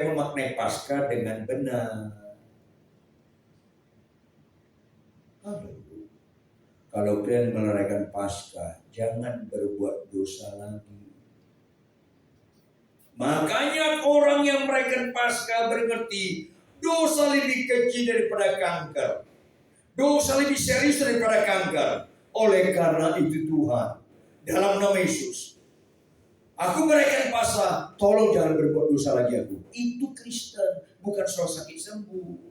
memaknai Paskah dengan benar. Kalau kalian merayakan Paskah, jangan berbuat dosa lagi. Makanya orang yang merayakan Paskah mengerti dosa lebih kecil daripada kanker. Dosa lebih serius daripada kanker. Oleh karena itu Tuhan, dalam nama Yesus, aku merayakan Paskah, tolong jangan berbuat dosa lagi aku. Itu Kristen, bukan soal sakit sembuh.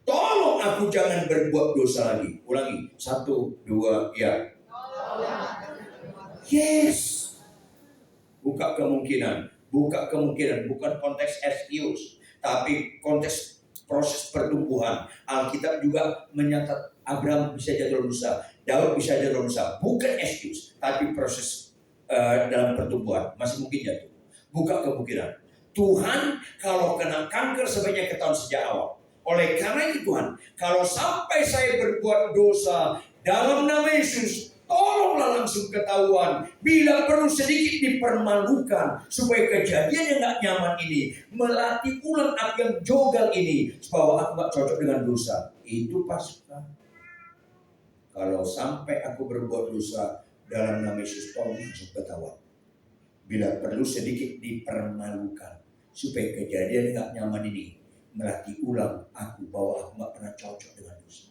Tolong aku jangan berbuat dosa lagi. Ulangi, 1, 2, ya. Yes. Bukan kemungkinan, bukan konteks excuse, tapi konteks proses pertumbuhan. Alkitab juga menyatat Abraham bisa jatuh dosa, Daud bisa jatuh dosa, bukan excuse, tapi proses dalam pertumbuhan masih mungkin jatuh. Bukan kemungkinan. Tuhan kalau kena kanker sebaiknya ketahuan sejak awal. Oleh karena itu Tuhan, kalau sampai saya berbuat dosa dalam nama Yesus, tolonglah langsung ketahuan. Bila perlu sedikit dipermalukan, supaya kejadian yang gak nyaman ini melatih ulang aku yang jogal ini, supaya aku gak cocok dengan dosa. Itu Paskah. Kalau sampai aku berbuat dosa dalam nama Yesus, tolong langsung ketahuan. Bila perlu sedikit dipermalukan, supaya kejadian yang gak nyaman ini melatih ulang aku bahwa aku gak pernah cocok dengan dosa.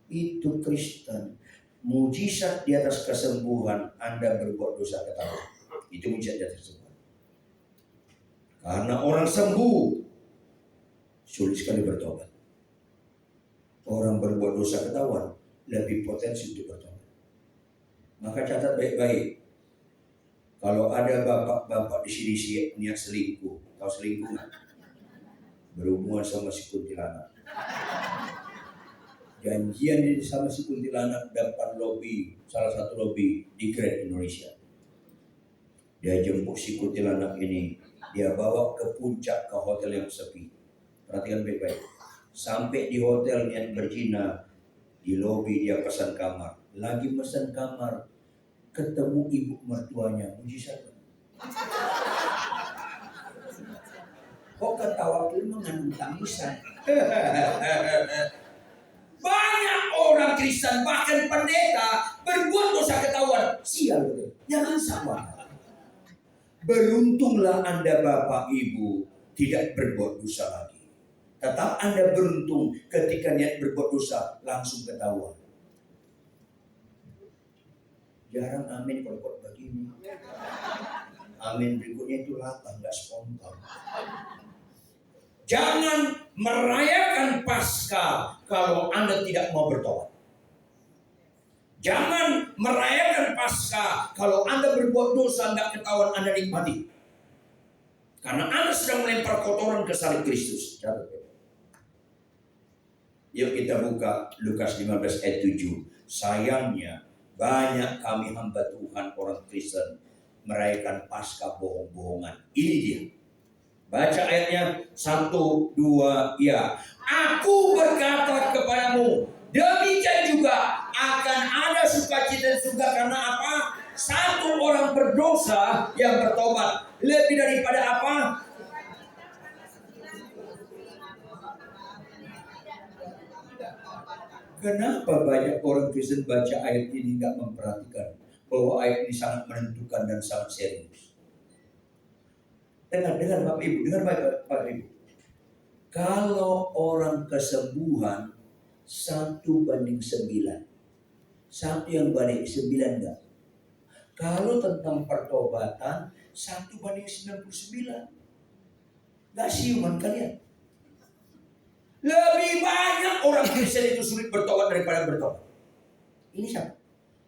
Itu Kristen. Mujizat di atas kesembuhan Anda berbuat dosa ketahuan. Itu mujizat di atas kesembuhan. Karena orang sembuh sulit sekali bertobat. Orang berbuat dosa ketahuan lebih potensi untuk bertobat. Maka catat baik-baik. Kalau ada bapak-bapak di sini niat selingkuh, tahu selingkuh nggak? Berhubungan sama si kuntilanak. Janjian ini sama si kuntilanak depan lobi, salah satu lobi di Grand Indonesia. Dia jemput si kuntilanak ini, dia bawa ke puncak ke hotel yang sepi. Perhatikan baik-baik. Sampai di hotel niat berzina, di lobi dia pesan kamar. Lagi pesan kamar, ketemu ibu mertuanya. Mujizat. Kok ketawa itu mengandung tangisan? Banyak orang Kristen bahkan pendeta berbuat dosa ketahuan. Sial, jangan sama. Beruntunglah Anda Bapak Ibu tidak berbuat dosa lagi. Tetap Anda beruntung ketika niat berbuat dosa langsung ketahuan. Jarang amin kalau buat begini. Amin berikutnya itu latah, nggak spontan. Jangan merayakan Paskah kalau Anda tidak mau bertobat. Jangan merayakan Paskah kalau Anda berbuat dosa nggak ketahuan Anda nikmati. Karena Anda sedang melempar kotoran ke salib Kristus. Yuk kita buka Lukas 15 ayat 7. Sayangnya banyak kami hamba Tuhan orang Kristen merayakan Paskah bohong-bohongan. Ini dia. Baca ayatnya 1, 2, ya. Aku berkata kepadamu, demikian juga akan ada sukacita dan surga karena apa? Satu orang berdosa yang bertobat lebih daripada apa? Kenapa banyak orang Kristen baca ayat ini nggak memperhatikan bahwa ayat ini sangat menentukan dan sangat serius? Dengar Bapak Ibu, dengar Bapak Ibu. Kalau orang kesembuhan 1:9, 1 yang balik 9 enggak. Kalau tentang pertobatan 1:99, enggak siuman kalian. Lebih banyak orang Kristen itu sulit bertobat daripada bertobat. Ini siapa?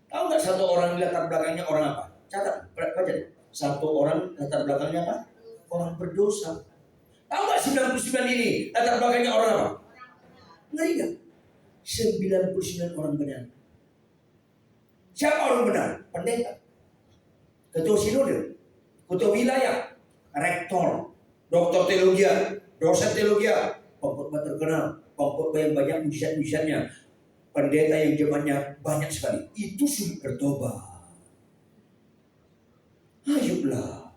Tahu nggak satu orang latar belakangnya orang apa? Catat, baca deh. Satu orang latar belakangnya apa? Orang berdosa. Tahu nggak 99 ini latar belakangnya orang apa? Ngeri nggak? 99 orang benar. Siapa orang benar? Pendeta, ketua sinode, ketua wilayah, rektor, doktor teologi, dosen teologi, pengkhotbah terkenal, pengkhotbah yang banyak mujizat-mujizatnya, pendeta yang jemaatnya banyak sekali. Itu sulit bertobat. Ayolah.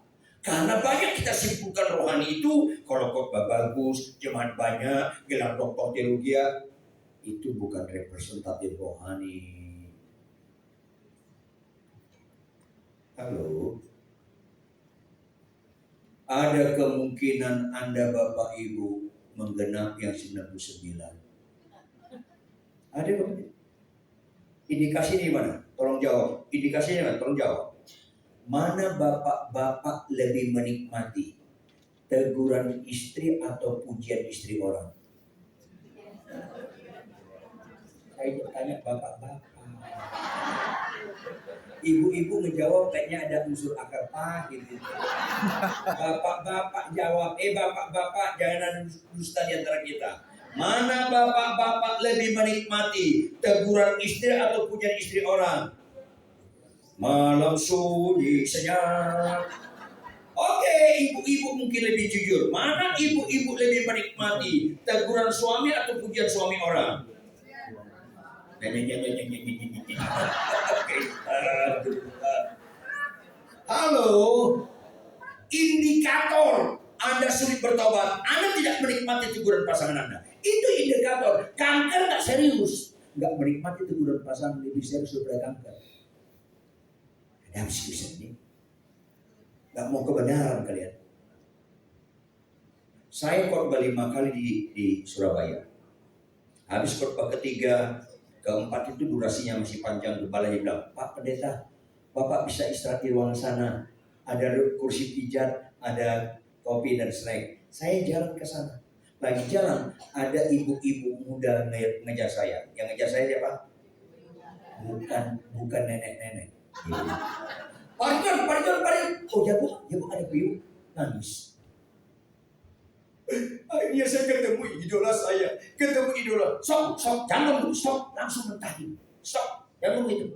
Karena banyak kita simpulkan rohani itu, kalau khotbah bagus, jemaat banyak, gelar doktor teologi, itu bukan representatif rohani. Halo? Ada kemungkinan Anda Bapak Ibu menggenap yang 99. Ada kemungkinan. Indikasinya di mana? Tolong jawab. Indikasinya mana? Tolong jawab. Mana bapak-bapak lebih menikmati teguran istri atau pujian istri orang? Saya bertanya bapak-bapak. Ibu-ibu ngejawab kayaknya ada unsur akar pahit gitu. Bapak-bapak jawab, bapak-bapak jangan dusta di antara kita. Mana bapak-bapak lebih menikmati teguran istri atau pujian istri orang? Malam sunyi senyap. Oke, ibu-ibu mungkin lebih jujur. Mana ibu-ibu lebih menikmati teguran suami atau pujian suami orang? Halo, indikator Anda sulit bertobat, Anda tidak menikmati teguran pasangan Anda. Itu indikator. Kanker nggak serius, nggak menikmati teguran pasangan lebih serius daripada kanker. Ada habis ini, nggak mau kebenaran kalian. Saya khotbah 5 kali di Surabaya. Habis khotbah ketiga, keempat itu durasinya masih panjang. Gembala bilang, Pak Pendeta, Bapak bisa istirahat di ruangan sana. Ada kursi pijat, ada kopi dan snack. Saya jalan ke sana. Lagi jalan, ada ibu-ibu muda ngejar saya. Yang ngejar saya siapa? Bukan nenek-nenek. Parikan. Oh ya bu, ada piu. Nangis. Akhirnya saya ketemu idola saya. Stop, jangan dulu, stop. Langsung mentahin. Stop, jangan itu.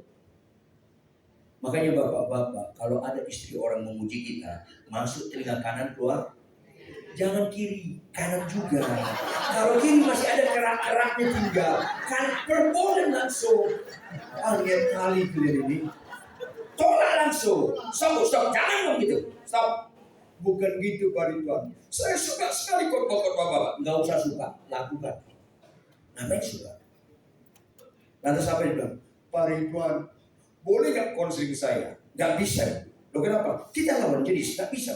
Makanya bapak-bapak, kalau ada istri orang memuji kita, masuk telinga kanan, keluar. Jangan kiri, kanan juga. Kalau kiri masih ada kerak-keraknya tinggal. Kanan perboleh langsung. Lihat kali kalian ini. Tolak langsung. Stop, jangan begitu. Stop. Bukan gitu Pak Ridwan. Saya suka sekali khotbah-khotbah Bapak. Nggak usah suka, lakukan. Namanya suka. Lantas apa dia bilang? Pak Ridwan, boleh gak konseling saya? Gak bisa. Loh kenapa? Kita lawan jenis, gak bisa.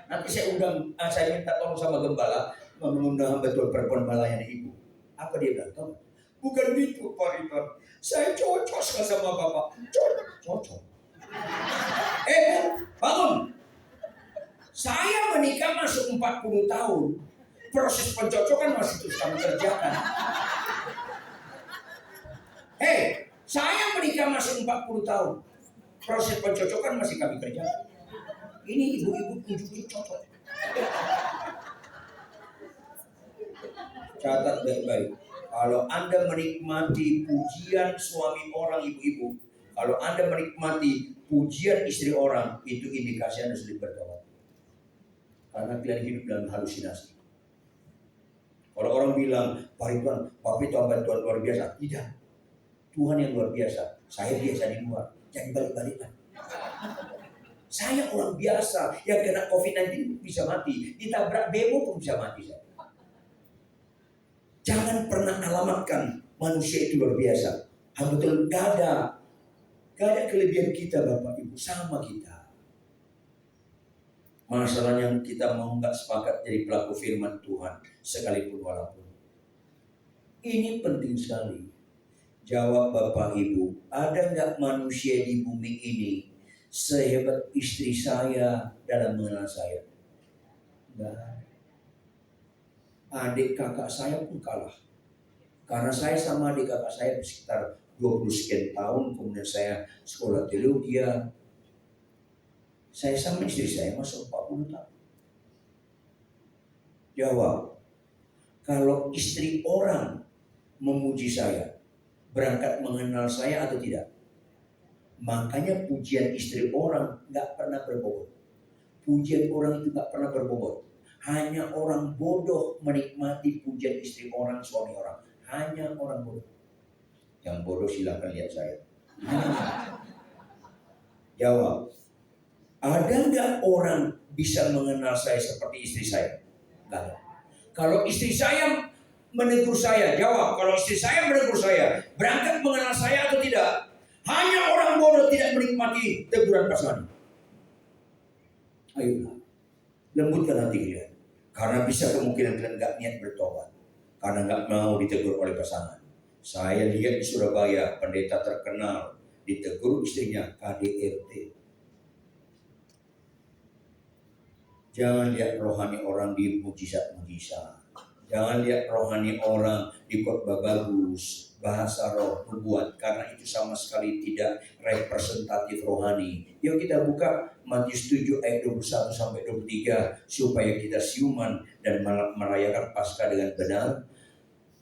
Nanti saya minta tolong sama gembala mengundang hamba Tuhan perempuan melayani ibu. Apa dia bilang? Tahu? Bukan gitu Pak Ridwan. Saya cocok sama Bapak. Cocok. Bangun. Saya menikah masuk 40 tahun. Proses pencocokan masih terus kami kerjakan. Saya menikah masuk 40 tahun. Proses pencocokan masih kami kerjakan. Ini ibu-ibu tunjuk cocok. Catat baik-baik. Kalau Anda menikmati pujian suami orang ibu-ibu, kalau Anda menikmati pujian istri orang, itu indikasi Anda sudah bertobat. Karena kalian hidup dalam halusinasi. Kalau orang bilang, Pak Ridwan, Bapak itu hamba Tuhan luar biasa. Tidak. Tuhan yang luar biasa. Saya biasa di luar. Jangan balik-balikan. Saya orang biasa yang kena COVID-19 bisa mati. Ditabrak bemo pun bisa mati. Jangan pernah alamatkan manusia itu luar biasa. Betul, gak ada kelebihan kita Bapak Ibu. Sama kita. Masalahnya kita mau nggak sepakat jadi pelaku firman Tuhan sekalipun walaupun. Ini penting sekali. Jawab Bapak Ibu, ada nggak manusia di bumi ini sehebat istri saya dalam mengenal saya? Enggak. Adik kakak saya pun kalah. Karena saya sama adik kakak saya sekitar 20 sekian tahun, kemudian saya sekolah teologi. Saya sama istri saya masuk 40 tahun. Jawab, kalau istri orang memuji saya, berangkat mengenal saya atau tidak? Makanya pujian istri orang gak pernah berbobot. Pujian orang itu gak pernah berbobot. Hanya orang bodoh menikmati pujian istri orang, suami orang. Hanya orang bodoh. Yang bodoh silakan lihat saya. Jawab. Ada nggak orang bisa mengenal saya seperti istri saya? Enggak ada. Kalau istri saya menegur saya, jawab. Kalau istri saya menegur saya, berangkat mengenal saya atau tidak? Hanya orang bodoh tidak menikmati teguran pasangan. Ayo, lembutkan hati kalian. Karena bisa kemungkinan kalian gak niat bertobat. Karena gak mau ditegur oleh pasangan. Saya lihat di Surabaya, pendeta terkenal ditegur istrinya KDRT. Jangan lihat rohani orang di mujizat-mujizat. Jangan lihat rohani orang di khotbah bagus, bahasa roh, nubuat, karena itu sama sekali tidak representatif rohani. Yuk kita buka Matius 7 ayat 21 sampai 23 supaya kita siuman dan merayakan Paskah dengan benar.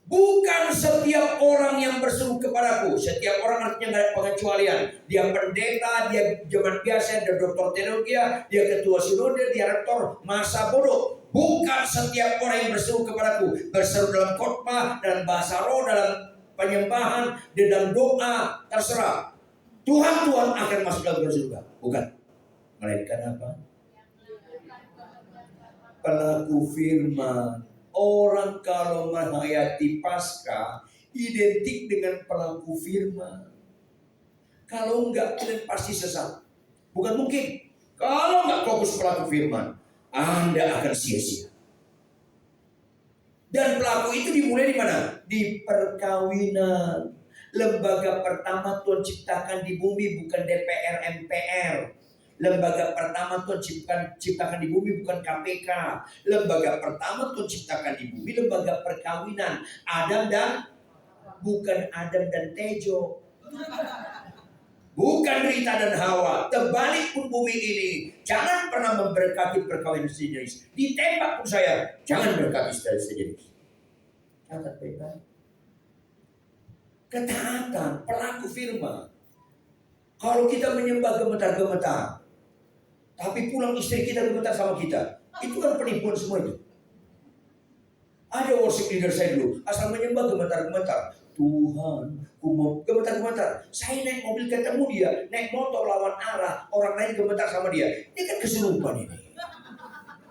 Bukan setiap orang yang berseru kepadaku. Setiap orang artinya nggak ada pengecualian. Dia pendeta, dia zaman biasa, dia doktor teologi, dia ketua sinode, dia rektor, masa bodoh. Bukan setiap orang yang berseru kepadaku. Berseru dalam khotbah, dalam bahasa roh, dalam penyembahan, dalam doa, terserah. Tuhan akan masuk dalam surga. Bukan. Melainkan apa? Pelaku firman. Orang kalau menghayati Paskah identik dengan pelaku firman. Kalau enggak, kalian pasti sesat. Bukan mungkin. Kalau enggak fokus pelaku firman, Anda akan sia-sia. Dan pelaku itu dimulai di mana? Di perkawinan. Lembaga pertama Tuhan ciptakan di bumi bukan DPR MPR. Lembaga pertama Tuhan ciptakan di bumi bukan KPK. Lembaga pertama Tuhan ciptakan di bumi lembaga perkawinan. Bukan Adam dan Tejo. Bukan Rita dan Hawa. Terbalik pun bumi ini. Jangan pernah memberkati perkawinan sejenis. Ditembak pun saya. Jangan berkati sejenis. Catat baik-baik. Ketaatan, pelaku firman. Kalau kita menyembah gemetar-gemetar, tapi pulang istri kita gemetar sama kita, itu kan penipuan semua itu. Ada worship leader saya dulu, asal menyembah gemetar-gemetar. Tuhan, ku mau gemetar-gemetar. Saya naik mobil ketemu dia, naik motor lawan arah, orang lain gemetar sama dia. Ini kan kesurupan ini.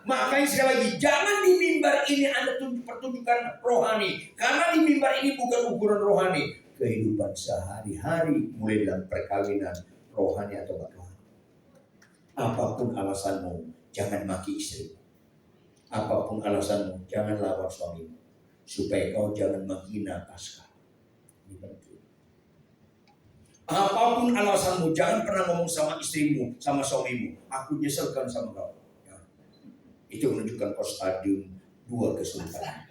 Makanya sekali lagi, jangan di mimbar ini Anda pertunjukan rohani. Karena di mimbar ini bukan ukuran rohani. Kehidupan sehari-hari, mulai dalam perkawinan, rohani atau bukan rohani. Apapun alasanmu, jangan maki istri. Apapun alasanmu, jangan lawan suamimu. Supaya kau jangan menghina Paskah. Ini penting. Apapun alasanmu, jangan pernah ngomong sama istrimu, sama suamimu, aku nyeselkan sama kau. Ya. Itu menunjukkan kau stadium 2 kesulitan.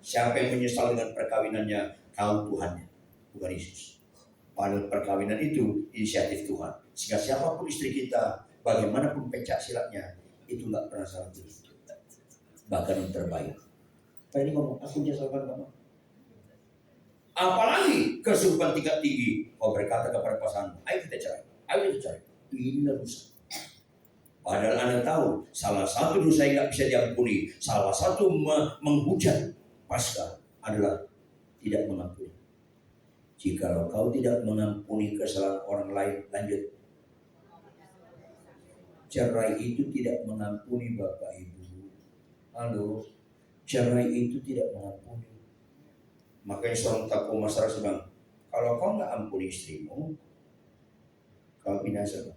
Siapa yang menyesal dengan perkawinannya, kau Tuhannya, bukan Yesus. Padahal perkawinan itu inisiatif Tuhan. Sehingga siapapun istri kita, bagaimanapun pencak silatnya, itu nggak pernah salah pilih. Bahkan yang terbaik. Tadi ngomong, aku nyeselkan kamu. Apalagi kesurupan tingkat tinggi, kau berkata kepada pasangan, ayo kita cerai, ayo kita cerai. Inilah dosa. Padahal Anda tahu, salah satu dosa yang nggak bisa diampuni, salah satu menghujat Paskah adalah tidak mengampuni. Jikalau kau tidak mengampuni kesalahan orang lain, lanjut. Cerai itu tidak mengampuni Bapak Ibu. Halo, cerai itu tidak mengampuni. Makanya seorang tokoh masyarakat bilang, kalau kau nggak ampuni istrimu, kau binasa.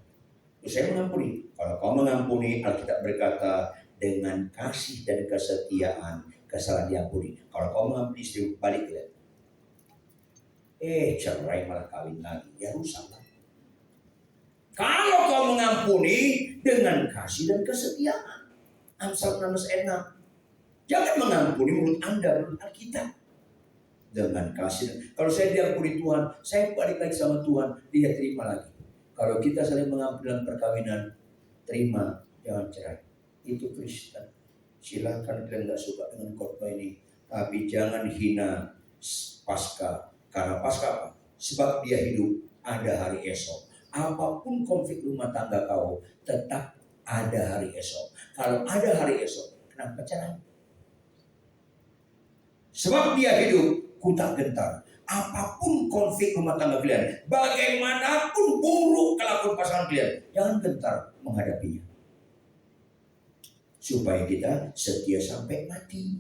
Saya mengampuni. Kalau kau mengampuni, Alkitab berkata dengan kasih dan kesetiaan kesalahan diampuni. Kalau kau mengampuni istri, balik ke cerai malah kawin lagi, ya rusak. Kalau kau mengampuni dengan kasih dan kesetiaan, Amsal 16 ayat 6. Jangan mengampuni menurut Anda, menurut Alkitab. Dengan kasih. Kalau saya diampuni Tuhan, saya balik lagi sama Tuhan, dia terima lagi. Kalau kita saling mengampuni dalam perkawinan, terima, jangan cerai. Itu Kristen. Silakan kalian nggak suka dengan khotbah ini, tapi jangan hina Paskah. Karena Paskah apa? Sebab dia hidup, ada hari esok. Apapun konflik rumah tangga kau, tetap ada hari esok. Kalau ada hari esok, kenapa cerai? Sebab dia hidup, ku tak gentar. Apapun konflik rumah tangga kalian, bagaimanapun buruk kelakuan pasangan kalian, jangan gentar menghadapinya. supaya kita setia sampai mati.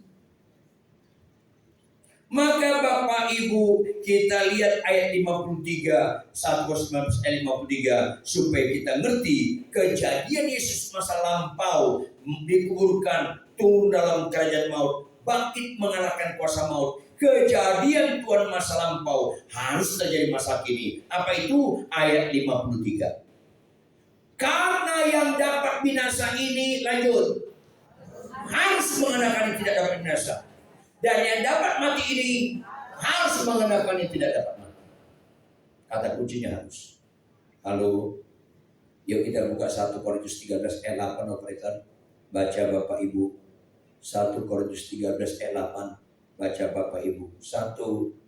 Maka Bapak Ibu, kita lihat ayat 53, 1 Korintus ayat 53, supaya kita ngerti kejadian Yesus masa lampau, dikuburkan, turun dalam kerajaan maut, bangkit mengalahkan kuasa maut. Kejadian Tuhan masa lampau harus terjadi masa kini. Apa itu? Ayat 53. Karena yang dapat binasa ini, lanjut, harus mengenakan yang tidak dapat binasa. Dan yang dapat mati ini harus mengenakan yang tidak dapat mati. Kata kuncinya harus. Halo, yuk kita buka 1 Korintus 13 ayat 8, operator. Baca Bapak Ibu. 1 Korintus 13 ayat 8. Baca Bapak Ibu. 1,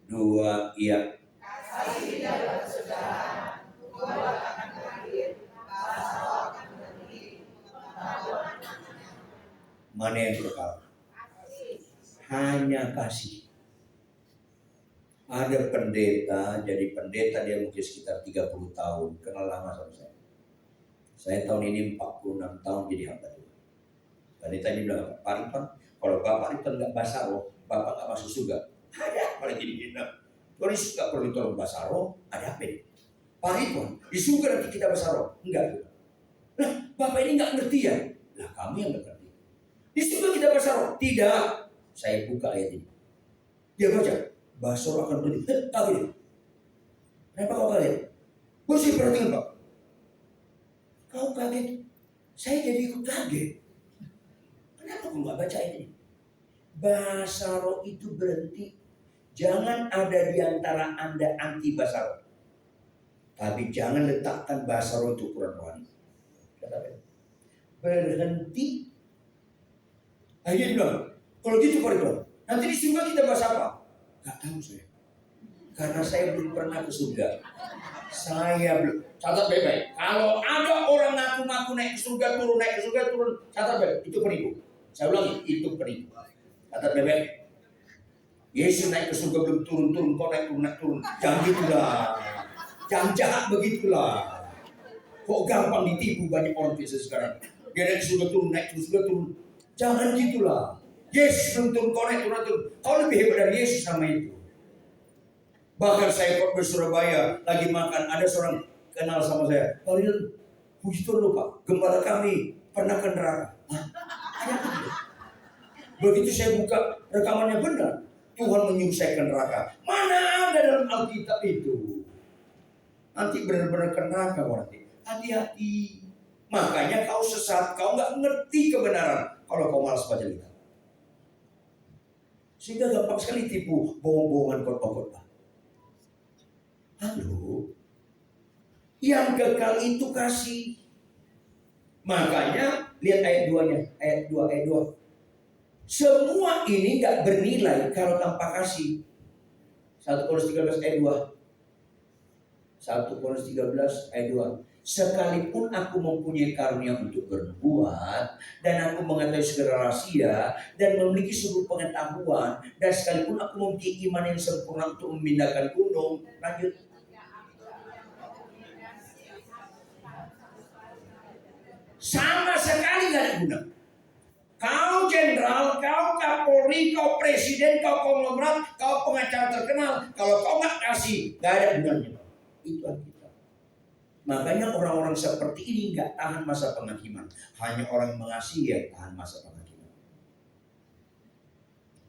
2, iya. Kasih dalam kesudahan, Tuhan akan berakhir, bangsa akan berhenti, mana yang kekal? Hanya kasih. Ada pendeta, jadi pendeta dia mungkin sekitar 30 tahun, kenal lama sama saya. Saya tahun ini 46 tahun jadi hamba Tuhan. Pendeta ini bilang, Pak Ripon, kalau Bapak Ripon nggak basah roh, Bapak nggak masuk surga. Ada apa lagi di kita? Kalau nggak perlu ditolong basah roh, ada apa ini? Pak Ripon, di surga nanti kita basah roh? Enggak. Lah, Bapak ini nggak ngerti ya? Lah, kami yang nggak ngerti. Di surga kita basah roh? Tidak. Saya buka ayat ini. Dia baca, basah roh akan berhenti. Kaget. Kenapa kau kaget? Bosnya perhatikan Pak. Kau kaget, saya jadi ikut kaget. Kenapa kau nggak baca ini? Basah roh itu berhenti. Jangan ada di antara Anda anti basah roh. Tapi jangan letakkan basah roh itu ukuran rohani. Berhenti. Akhirnya dia bilang, kalau gitu Pak Ridwan, nanti di surga kita bahas apa? Gak tahu saya. Karena saya belum pernah ke surga. Saya belum. Catat baik-baik. Kalau ada orang ngaku-ngaku naik ke surga, turun. Catat baik. Itu penipu. Saya ulangi, itu penipu. Catat baik-baik. Yesus naik ke surga belum turun. Kau naik turun. Jangan gitulah. Jangan jahat begitulah. Kok gampang ditipu banyak orang biasa sekarang. Dia naik ke surga turun. Jangan gitulah. Yesus belum turun, kau naik turun. Kau lebih hebat dari Yesus sama itu. Bahkan saya di Surabaya lagi makan, ada seorang kenal sama saya. Kau lihat, puji Tuhan lupa, gembala kami pernah ke neraka. Begitu saya buka rekamannya benar, Tuhan menyuruh saya ke neraka. Mana ada dalam Alkitab itu? Nanti benar-benar ke neraka nanti. Hati-hati. Makanya kau sesat, kau nggak ngerti kebenaran kalau kau malas baca kitab. Sehingga gampang sekali tipu bohong-bohongan khotbah-khotbah. Halo, yang kekal itu kasih. Makanya lihat ayat 2-nya, ayat 2. Semua ini gak bernilai kalau tanpa kasih. 1 Korintus 13 ayat 2. 1 Korintus 13 ayat 2. Sekalipun aku mempunyai karunia untuk berbuat, dan aku mengetahui segala rahasia, dan memiliki seluruh pengetahuan, dan sekalipun aku memiliki iman yang sempurna untuk memindahkan gunung. Lanjut. Sama sekali gak ada guna. Kau jenderal, kau kapolri, kau presiden, kau konglomerat, kau pengacara terkenal, kalau kau gak kasih, gak ada gunanya. Itu kita. Makanya orang-orang seperti ini gak tahan masa penghakiman. Hanya orang yang mengasihi yang tahan masa penghakiman.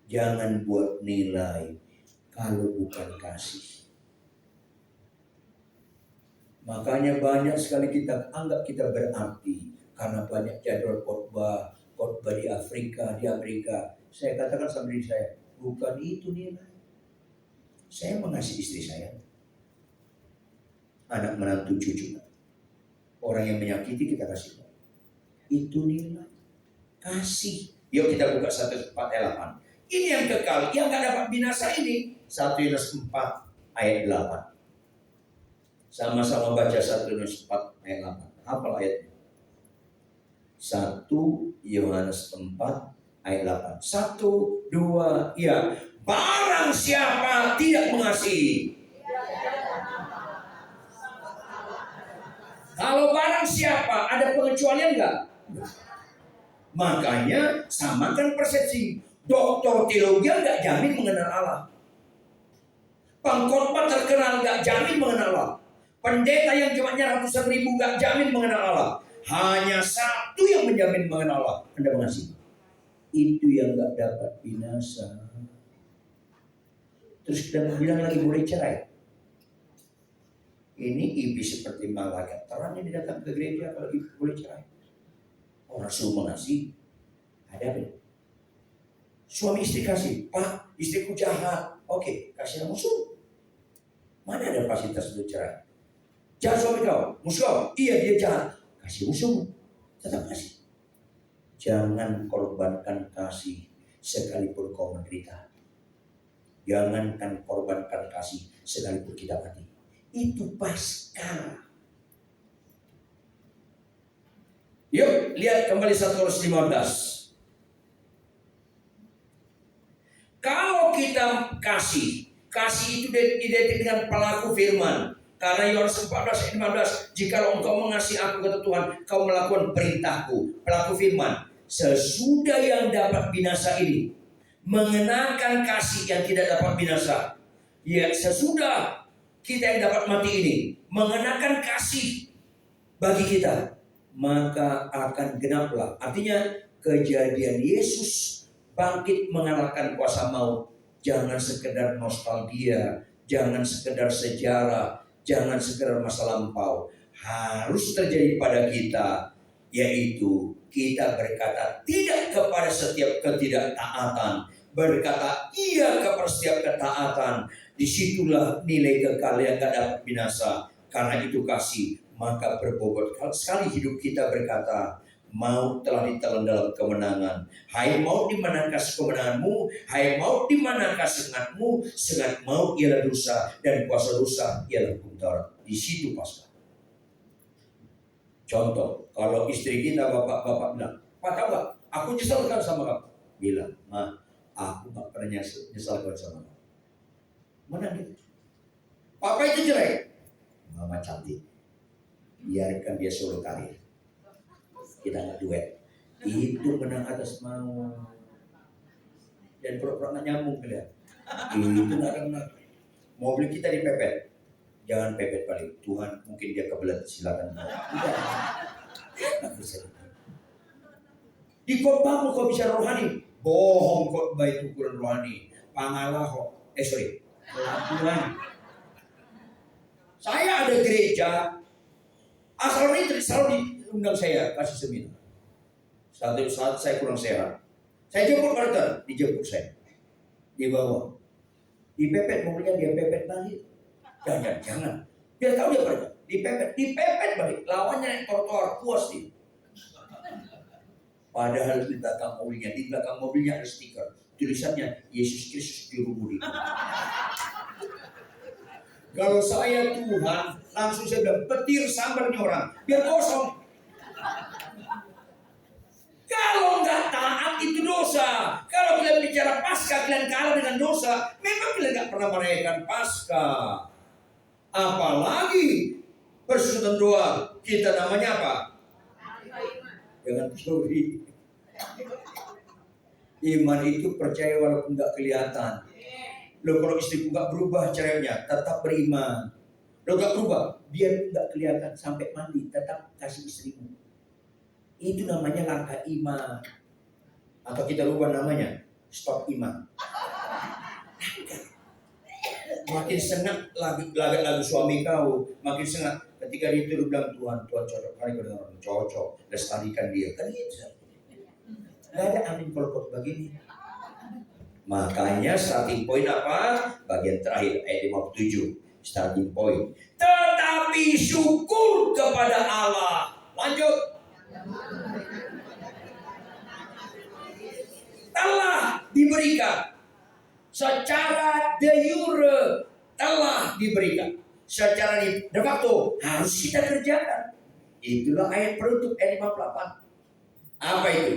Jangan buat nilai kalau bukan kasih. Makanya banyak sekali kita anggap kita berarti karena banyak jadwal khotbah di Afrika, di Amerika. Saya katakan sama diri saya, bukan itu nilai. Saya mengasihi istri saya, anak menantu cucu. Orang yang menyakiti kita kasih. Itu nilai kasih. Yuk kita buka 1 ayat 8. Ini yang kekal, yang gak dapat binasa ini. 1 Yohanes 4 ayat 8. Sama-sama baca 1 Yohanes 4 ayat 8. Hafal ayatnya. 1 Yohanes 4 ayat 8. 1, 2, ya. Barang siapa tidak mengasihi. Kalau barang siapa, ada pengecualian enggak? Makanya samakan persepsi. Doktor teologi nggak jamin mengenal Allah. Pengkhotbah terkenal nggak jamin mengenal Allah. Pendeta yang jumlahnya ratusan ribu nggak jamin mengenal Allah. Hanya satu yang menjamin mengenal Allah, Anda mengasihi. Itu yang nggak dapat binasa. Terus kita bilang lagi boleh cerai. Ini iblis seperti malaikat terang yang datang ke gereja apalagi boleh cerai. Orang suruh mengasihi. Ada apa? Suami istri kasih, Pak, istriku jahat. Oke, kasih musuh. Mana ada fasilitas untuk cerai? Jangan suami kau, musuh kau. Iya dia jahat. Kasih musuh, tetap kasih. Jangan korbankan kasih sekalipun kau menderita. Jangankan korbankan kasih sekalipun kita mati. Itu Paskah. Yuk lihat kembali 1 Korintus 15. Kalau kita kasih itu identik dengan pelaku firman. Karena Yohanes 14 ayat 15, jikalau engkau mengasihi aku kata Tuhan, kau melakukan perintahku. Pelaku firman, sesudah yang dapat binasa ini, mengenakan kasih yang tidak dapat binasa. Ya, sesudah kita yang dapat mati ini, mengenakan kasih bagi kita, maka akan genaplah. Artinya kejadian Yesus bangkit mengalahkan kuasa maut. Jangan sekedar nostalgia, jangan sekedar sejarah, jangan sekedar masa lampau. Harus terjadi pada kita, yaitu kita berkata tidak kepada setiap ketidaktaatan, berkata iya kepada setiap ketaatan. Disitulah nilai kekal yang tak dapat binasa. Karena itu kasih, maka berbobot sekali hidup kita berkata, maut telah ditelan dalam kemenangan. Hai maut, di manakah kemenanganmu? Hai maut, di manakah sengatmu? Sengat maut ialah dosa, dan kuasa dosa ialah hukum Taurat. Di situ Paskah. Contoh, kalau istri kita bapak-bapak bilang, Pak tahu gak, aku nyesalkan sama kamu. Bilang, Ma, aku gak pernah nyesalkan sama kamu. Mana gitu? Papa itu cerai. Mama cantik. Biarkan dia solo karir. Kita nggak duet. Itu menang atas mau. Dan pura-pura nggak nyambung kalian. Itu nggak ada menang. Mobil kita dipepet. Jangan pepet balik. Tuhan mungkin dia kebelet, silakan. Di khotbahmu kau bisa rohani. Bohong khotbah itu kurang rohani. Pangalah Tuhan. Saya ada gereja. Asal ini selalu diundang saya kasih seminar. Satu saat saya kurang sehat, saya jemput mereka, dijemput saya, dibawa, dipepet mobilnya, dia pepet balik. Jangan. Dia tahu dia pada dipepet balik. Lawannya trotoar puas dia. Padahal di belakang mobilnya ada stiker, tulisannya Yesus Kristus juru Budi. Kalau saya Tuhan, langsung saya bilang petir sambarnya orang, biar kosong. Kalau nggak taat itu dosa. Kalau kalian bicara Paskah, kalian kalah dengan dosa. Memang kalian nggak pernah merayakan Paskah. Apalagi persekutuan doa, kita namanya apa? Jangan sorry. Iman itu percaya walaupun nggak kelihatan. Lo kalau istriku nggak berubah caranya, tetap beriman. Lo nggak berubah, biar nggak kelihatan sampai mandi, tetap kasih istrimu. Itu namanya langkah iman. Atau kita rubah namanya stop iman. Makin senang lagu suami kau, makin senang ketika dia itu bilang Tuhan cocok kali dengan orang cocok, lestarikan dia kan gitu. Gak ada amin kalau begini. Makanya starting point apa? Bagian terakhir ayat 57. Starting point. Tetapi syukur kepada Allah. Lanjut. Telah diberikan. Secara de jure telah diberikan. Secara de facto harus kita kerjakan. Itulah ayat penutup ayat 58. Apa itu?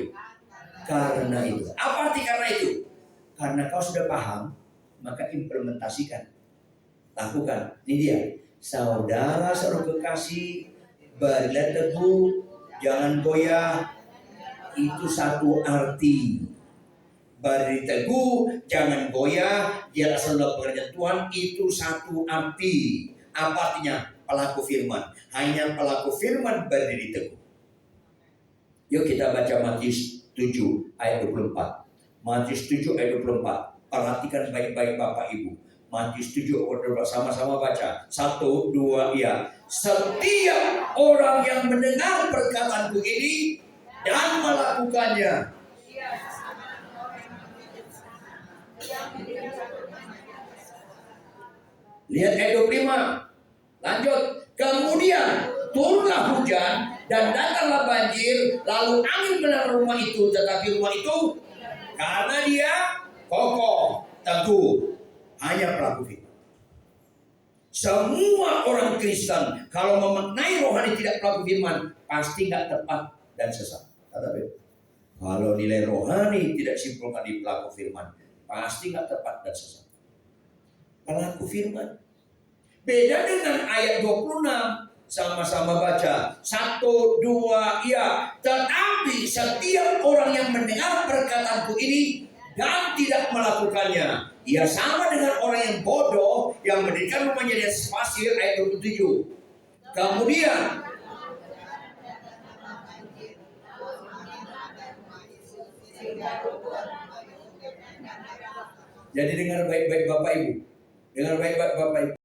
Karena itu. Apa arti karena itu? Karena kau sudah paham, maka implementasikan. Lakukan. Ini dia. Saudara kekasih, berilah teguh, jangan goyah, Itu satu arti. Berdiri teguh, jangan goyah, dialah selalu pekerjaan Tuhan, itu satu arti. Apa artinya? Pelaku firman. Hanya pelaku firman berdiri teguh. Yuk kita baca Matius 7 ayat 24. Matius 7 ayat 24. Perhatikan baik-baik Bapak Ibu. Matius 7 ayat 24. Sama-sama baca. 1, 2, ya. Setiap orang yang mendengar perkataanku ini dan melakukannya. Lihat ayat 25. Lanjut. Kemudian turunlah hujan dan datanglah banjir, lalu angin menerpa rumah itu, tetapi rumah itu karena dia kokoh, teguh, hanya pelaku firman. Semua orang Kristen kalau memaknai rohani tidak pelaku firman, pasti nggak tepat dan sesat. Kata Beb. Kalau nilai rohani tidak simpulkan di pelaku firman, pasti nggak tepat dan sesat. Pelaku firman. Beda dengan ayat 26. Sama-sama baca. 1, 2, ya. Tetapi setiap orang yang mendengar perkataanku ini dan tidak melakukannya, ia sama dengan orang yang bodoh yang mendirikan rumahnya di atas pasir, ayat 27. Kemudian jadi dengar baik-baik Bapak Ibu. Dengar baik-baik Bapak Ibu.